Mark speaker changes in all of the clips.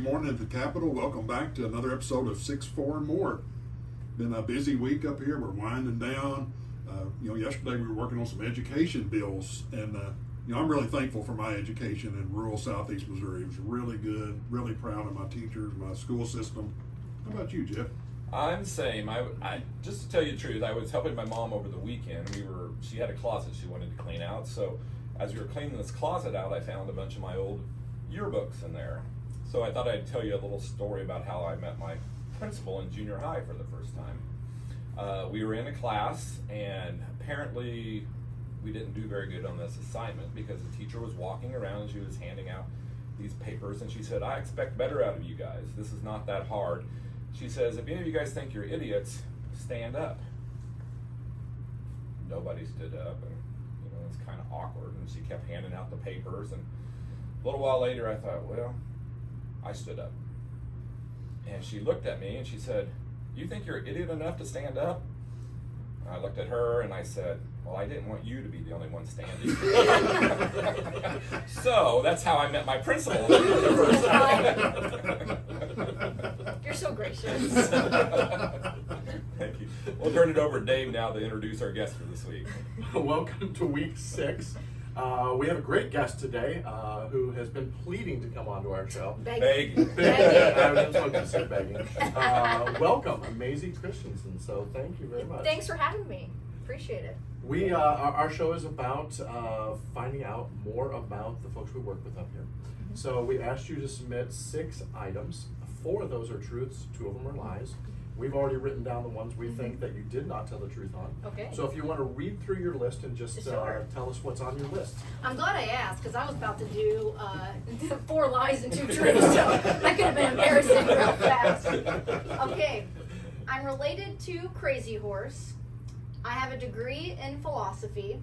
Speaker 1: morning at the Capitol. Welcome back to another episode of 6-4 and More. Been a busy week up here. We're winding down. Yesterday we were working on some education bills, and I'm really thankful for my education in rural southeast Missouri. It was really good. Really proud of my teachers, my school system. How about you, Jeff?
Speaker 2: I'm the same. I just to tell you the truth, I was helping my mom over the weekend. She had a closet she wanted to clean out. So as we were cleaning this closet out, I found a bunch of my old yearbooks in there. So I thought I'd tell you a little story about how I met my principal in junior high for the first time. We were in a class, and apparently we didn't do very good on this assignment because the teacher was walking around and she was handing out these papers, and she said, "I expect better out of you guys. This is not that hard." She says, "If any of you guys think you're idiots, stand up." Nobody stood up, and it's kind of awkward, and she kept handing out the papers, and a little while later I thought, well, I stood up. And she looked at me and she said, "You think you're idiot enough to stand up?" And I looked at her and I said, "Well, I didn't want you to be the only one standing." So that's how I met my principal for the first time.
Speaker 3: You're so gracious.
Speaker 2: Thank you. We'll turn it over to Dave now to introduce our guest for this week.
Speaker 4: Welcome to week 6. We have a great guest today who has been pleading to come onto our show.
Speaker 2: Begging.
Speaker 4: I was going to say begging. Welcome, Mazzie Christensen. So thank you very much.
Speaker 3: Thanks for having me. Appreciate it.
Speaker 4: We our show is about finding out more about the folks we work with up here.
Speaker 3: Mm-hmm.
Speaker 4: So we asked you to submit 6 items. 4 of those are truths, 2 of them are lies. We've already written down the ones we think that you did not tell the truth on.
Speaker 3: Okay.
Speaker 4: So if you want to read through your list and just
Speaker 3: Sure.
Speaker 4: tell us what's on your list.
Speaker 3: I'm glad I asked because I was about to do 4 lies and 2 truths, so that could have been embarrassing real fast. Okay. I'm related to Crazy Horse. I have a degree in philosophy.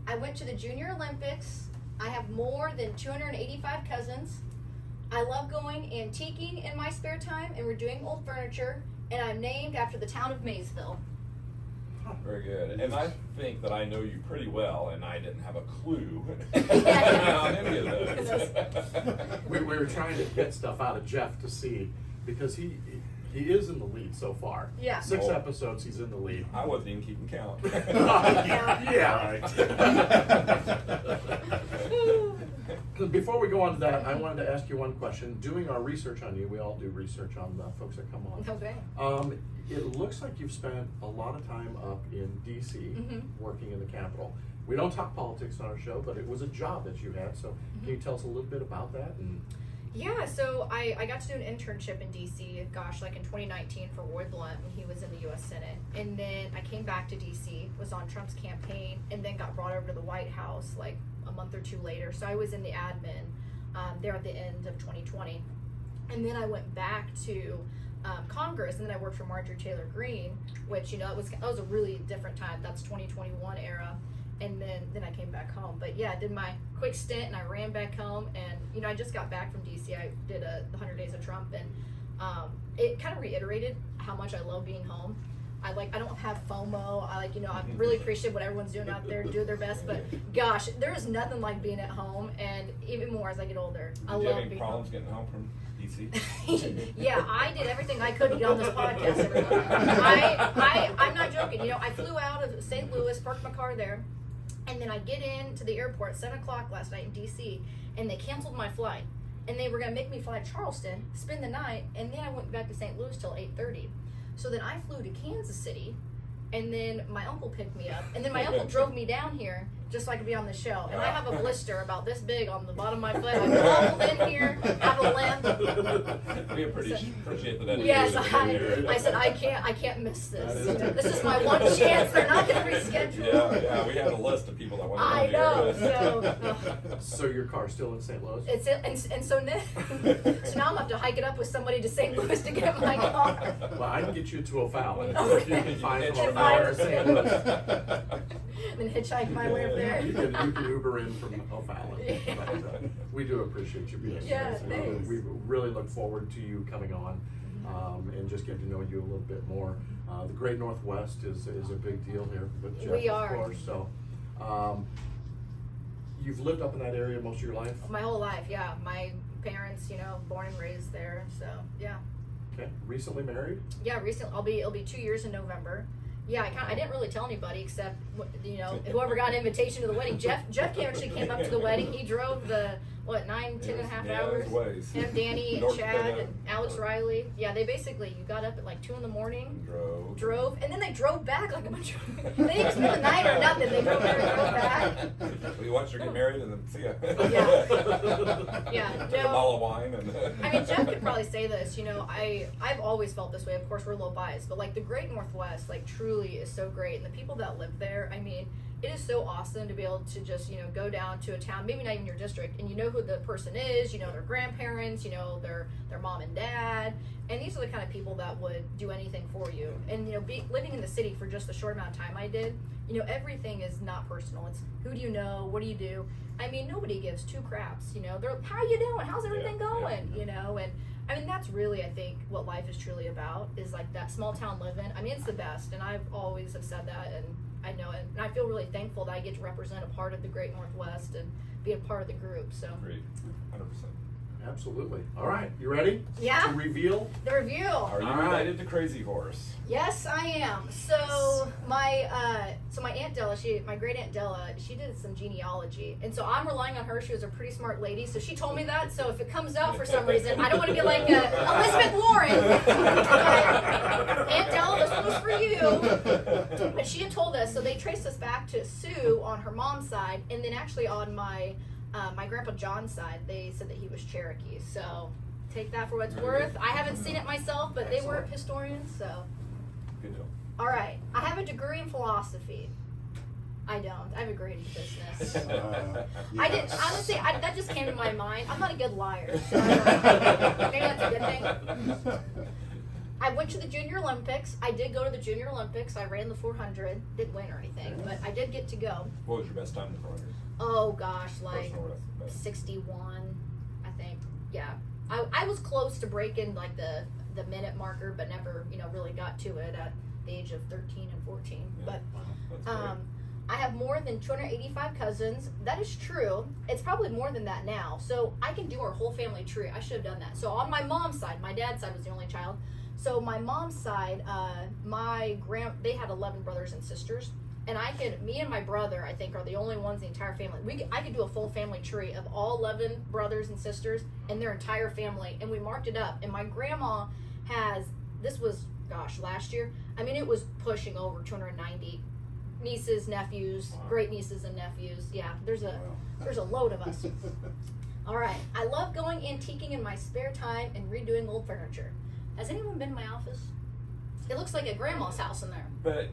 Speaker 3: I went to the Junior Olympics. I have more than 285 cousins. I love going antiquing in my spare time, and we're doing old furniture. And I'm named after the town of Maysville.
Speaker 2: Very good. And I think that I know you pretty well, and I didn't have a clue on any of those.
Speaker 4: We were trying to get stuff out of Jeff to see, because he is in the lead so far.
Speaker 3: Yeah.
Speaker 4: 6 episodes, he's in the lead.
Speaker 2: I wasn't even keeping count.
Speaker 4: Yeah. Before we go on to that, I wanted to ask you one question. Doing our research on you, we all do research on the folks that come on.
Speaker 3: Okay.
Speaker 4: It looks like you've spent a lot of time up in D.C.
Speaker 3: Mm-hmm.
Speaker 4: working in the Capitol. We don't talk politics on our show, but it was a job that you had. So can you tell us a little bit about that?
Speaker 3: Yeah, so I got to do an internship in DC, like in 2019 for Roy Blunt when he was in the U.S. Senate. And then I came back to DC, was on Trump's campaign, and then got brought over to the White House like a month or 2 later. So I was in the admin there at the end of 2020. And then I went back to Congress, and then I worked for Marjorie Taylor Greene, which, that was a really different time. That's 2021 era. And then I came back home. But yeah, I did my quick stint and I ran back home, and I just got back from DC. I did the 100 Days of Trump, and it kind of reiterated how much I love being home. I don't have FOMO. I really appreciate what everyone's doing out there to do their best, but gosh, there is nothing like being at home, and even more as I get older. I love being home.
Speaker 2: Did you have any problems getting home from DC?
Speaker 3: Yeah, I did everything I could to get on this podcast, everyone. I'm not joking. I flew out of St. Louis, parked my car there, and then I get into the airport at 7 o'clock last night in DC, and they canceled my flight. And they were going to make me fly to Charleston, spend the night, and then I went back to St. Louis till 8:30. So then I flew to Kansas City, and then my uncle picked me up, and then my uncle drove me down here just so I could be on the show. And I have a blister about this big on the bottom of my foot. I crawled in here, have a limp.
Speaker 2: We appreciate that.
Speaker 3: Yes, I said I can't miss this. This is my one chance. They're not going to reschedule.
Speaker 2: Yeah, we had a list of people that wanted to
Speaker 3: I
Speaker 2: be
Speaker 3: know.
Speaker 2: here.
Speaker 4: So your car's still in St. Louis?
Speaker 3: So now I'm going to have to hike it up with somebody to St. Louis to get my car.
Speaker 4: Well, I can get you to O'Fallon.
Speaker 3: Okay.
Speaker 4: You can find from
Speaker 2: Hitchhike.
Speaker 4: O'Fallon to St. Louis.
Speaker 3: And hitchhike my way up there.
Speaker 4: You can Uber in from O'Fallon.
Speaker 3: Yeah.
Speaker 4: But, we do appreciate you being
Speaker 3: Yeah,
Speaker 4: here.
Speaker 3: thanks.
Speaker 4: We really look forward to you coming on and just getting to know you a little bit more. The Great Northwest is a big deal here with Jeff,
Speaker 3: We are.
Speaker 4: of course. So, you've lived up in that area most of your life?
Speaker 3: My whole life, yeah. My parents, you know, born and raised there. So yeah.
Speaker 4: Okay. Recently married?
Speaker 3: Yeah, recently. It'll be 2 years in November. Yeah, I didn't really tell anybody except, you know, whoever got an invitation to the wedding. Jeff actually came up to the wedding. He drove the, 10 and a half hours. Him, Danny, and Chad, and Alex Riley. Yeah, they basically, you got up at like 2 in the morning. Drove, and then they drove back like a bunch of, they didn't spend the night or nothing. They drove there and drove back.
Speaker 2: Well, you watched her get married and then see ya.
Speaker 3: Yeah. Yeah.
Speaker 2: Took a bottle of wine and.
Speaker 3: I mean, Jeff could probably say this. You know, I've always felt this way. Of course, we're a little biased, but like the Great Northwest, like truly is so great, and the people that live there. I mean, it is so awesome to be able to just, you know, go down to a town, maybe not even your district, and you know who the person is, you know their grandparents, you know their mom and dad, and these are the kind of people that would do anything for you. And you know, living in the city for just the short amount of time I did, you know, everything is not personal. It's who do you know, what do you do? I mean, nobody gives two craps. You know, they're how you doing, how's everything going? You know, and I mean that's really I think what life is truly about is like that small town living. I mean it's the best, and I've always have said that, and I know it, and I feel really thankful that I get to represent a part of the Great Northwest and be a part of the group. So.
Speaker 2: Great, 100%.
Speaker 4: Absolutely. All right, you ready?
Speaker 3: Yeah.
Speaker 4: To reveal
Speaker 3: The review.
Speaker 2: Are you related to Crazy Horse?
Speaker 3: Yes, I am. So my Aunt Della, my great Aunt Della, she did some genealogy, and so I'm relying on her. She was a pretty smart lady, so she told me that. So if it comes out for some reason, I don't want to be like Elizabeth Warren. Aunt Della, this one was for you. But she had told us, so they traced us back to Sue on her mom's side, and then actually on my grandpa John's side, they said that he was Cherokee. So take that for what it's worth. I haven't seen it myself, but they were historians, so.
Speaker 2: Good deal.
Speaker 3: All right. I have a degree in philosophy. I don't. I have a degree in business. I didn't. Honestly, that just came to my mind. I'm not a good liar, so maybe that's a good thing. I went to the Junior Olympics. I did go to the Junior Olympics. I ran the 400. Didn't win or anything, but I did get to go.
Speaker 2: What was your best time in the 400?
Speaker 3: Oh gosh, like
Speaker 2: Personal best.
Speaker 3: 61, I think. Yeah, I was close to breaking like the minute marker, but never, you know, really got to it at the age of 13 and 14.
Speaker 2: Yeah.
Speaker 3: But
Speaker 2: That's great.
Speaker 3: I have more than 285 cousins. That is true. It's probably more than that now. So I can do our whole family tree. I should have done that. So on my mom's side, my dad's side was the only child. So my mom's side, they had 11 brothers and sisters. And me and my brother, I think, are the only ones in the entire family. I could do a full family tree of all 11 brothers and sisters and their entire family. And we marked it up. And my grandma this was, last year. I mean, it was pushing over 290 nieces, nephews, great nieces and nephews. Yeah, there's a load of us. All right. I love going antiquing in my spare time and redoing old furniture. Has anyone been in my office? It looks like a grandma's house in there.
Speaker 2: But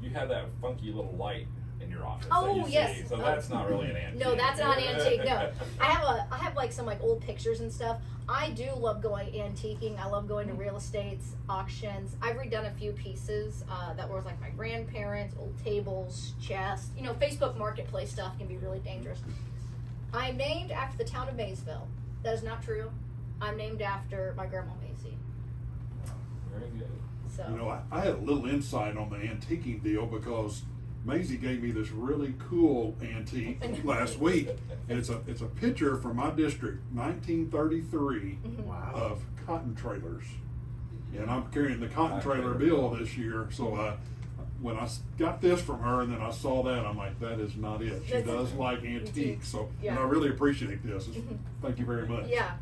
Speaker 2: you have that funky little light in your office.
Speaker 3: Oh,
Speaker 2: that you
Speaker 3: yes.
Speaker 2: See, so that's not really an antique.
Speaker 3: No, that's not antique. No, I have like some like old pictures and stuff. I do love going antiquing. I love going to real estates, auctions. I've redone a few pieces that were like my grandparents, old tables, chests. You know, Facebook Marketplace stuff can be really dangerous. I'm named after the town of Maysville. That is not true. I'm named after my grandma Mazzie.
Speaker 2: Very good.
Speaker 3: So.
Speaker 1: You know, I had a little insight on the antiquing deal because Mazzie gave me this really cool antique last week, and it's a picture from my district, 1933,
Speaker 4: Wow.
Speaker 1: of cotton trailers, and I'm carrying the cotton trailer bill this year. So when I got this from her, and then I saw that, I'm like, that is not it. She does like antiques, so and I really appreciate this. Thank you very much.
Speaker 3: Yeah.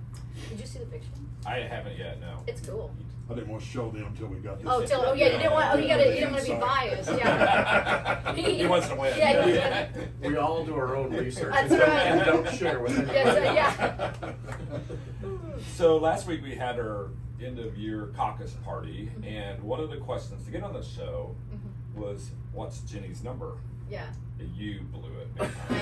Speaker 3: Did you see the picture?
Speaker 2: I haven't yet. No.
Speaker 3: It's cool.
Speaker 1: I didn't want to show them until we got this.
Speaker 3: You didn't want. You didn't want to be biased. Yeah.
Speaker 2: He wants to win.
Speaker 3: Yeah.
Speaker 4: We all do our own research.
Speaker 3: That's right.
Speaker 4: And don't share with anyone.
Speaker 3: Yeah.
Speaker 2: So last week we had our end of year caucus party, and one of the questions to get on the show was, "What's Jenny's number?"
Speaker 3: Yeah.
Speaker 2: You blew it. Big
Speaker 3: I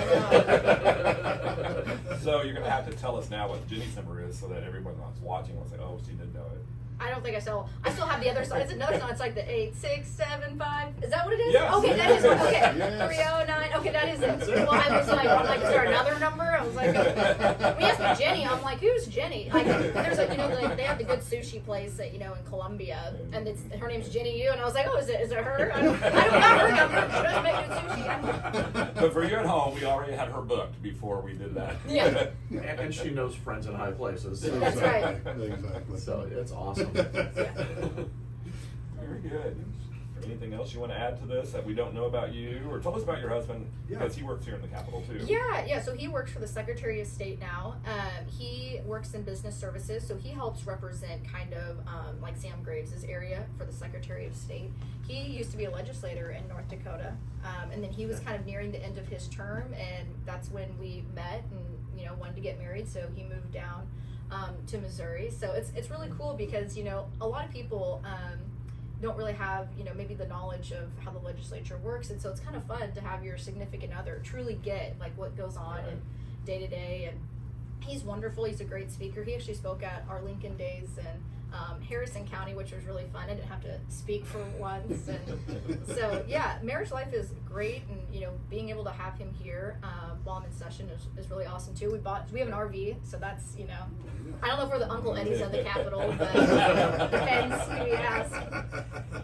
Speaker 2: time. So you're gonna have to tell us now what Jenny's number is, so that everyone that's watching will say, "Oh, she did know it."
Speaker 3: I don't think I still have the other side. It's another side. It's like the 8675. Is that what it is?
Speaker 2: Yes.
Speaker 3: Okay, that is it. Okay.
Speaker 1: Yes.
Speaker 3: 309. Okay, that is it. Well, I was like, is there another number? I was like, we asked me Jenny. I'm like, who's Jenny? Like, there's like, they have the good sushi place that, in Columbia, and her name's Jenny Yu, and I was like, oh, is it her? I don't got her number. She doesn't make good sushi.
Speaker 2: So for you at home, we already had her booked before we did that.
Speaker 3: Yeah.
Speaker 4: And she knows friends in high places.
Speaker 3: That's right.
Speaker 1: Exactly.
Speaker 4: So it's awesome.
Speaker 2: Very good. Anything else you want to add to this that we don't know about you? Or tell us about your husband,
Speaker 1: Yeah.
Speaker 2: because he works here in the Capitol too.
Speaker 3: Yeah, so he works for the Secretary of State now. He works in business services, so he helps represent kind of like Sam Graves' area for the Secretary of State. He used to be a legislator in North Dakota, and then he was kind of nearing the end of his term, and that's when we met and, you know, wanted to get married, so he moved down to Missouri. So it's really cool because, you know, a lot of people don't really have, you know, maybe the knowledge of how the legislature works, and so it's kind of fun to have your significant other truly get like what goes on in day to day. And he's wonderful. He's a great speaker. He actually spoke at our Lincoln Days in Harrison County, which was really fun. I didn't have to speak for once, and so yeah, marriage life is great, and you know, being able to have him here while I'm in session is really awesome too. We have an RV, so that's, you know, I don't know if we're the Uncle Eddies of the Capitol, but depends who you ask.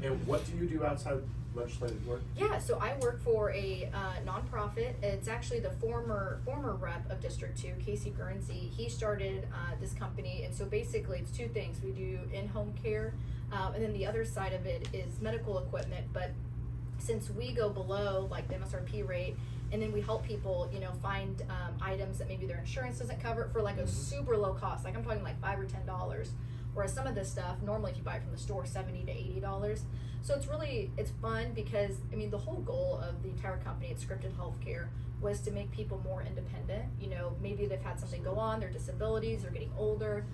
Speaker 4: And what do you do outside legislative work?
Speaker 3: Yeah, so I work for a nonprofit. It's actually the former rep of District 2, Casey Guernsey. He started this company, and so basically it's two things. We do in-home care, and then the other side of it is medical equipment. But since we go below like the MSRP rate, and then we help people, you know, find items that maybe their insurance doesn't cover for like a super low cost. Like I'm talking like $5 or $10. Whereas some of this stuff, normally if you buy it from the store, $70 to $80. So it's fun because, I mean, the whole goal of the entire company at Scripted Healthcare was to make people more independent. You know, maybe they've had something go on, their disabilities, they're getting older,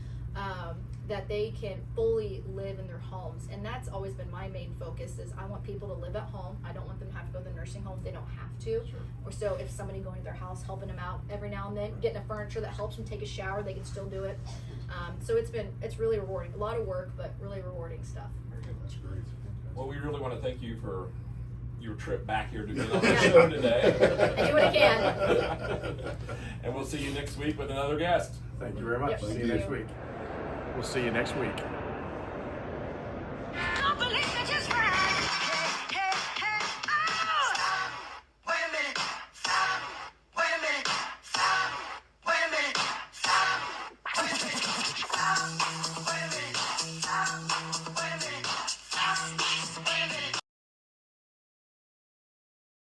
Speaker 3: that they can fully live in their homes. And that's always been my main focus is I want people to live at home. I don't want them to have to go to the nursing home if they don't have to.
Speaker 2: Sure.
Speaker 3: Or so if somebody going to their house, helping them out every now and then, getting a furniture that helps them take a shower, they can still do it. So it's really rewarding. A lot of work, but really rewarding stuff.
Speaker 2: Very good.
Speaker 1: That's great.
Speaker 2: Well, we really want to thank you for your trip back here to be on the show today.
Speaker 3: I do what I can.
Speaker 2: And we'll see you next week with another guest.
Speaker 4: Thank you very much.
Speaker 3: Yep.
Speaker 4: See
Speaker 3: Thank
Speaker 4: you next
Speaker 3: you.
Speaker 4: week. We'll see you next week.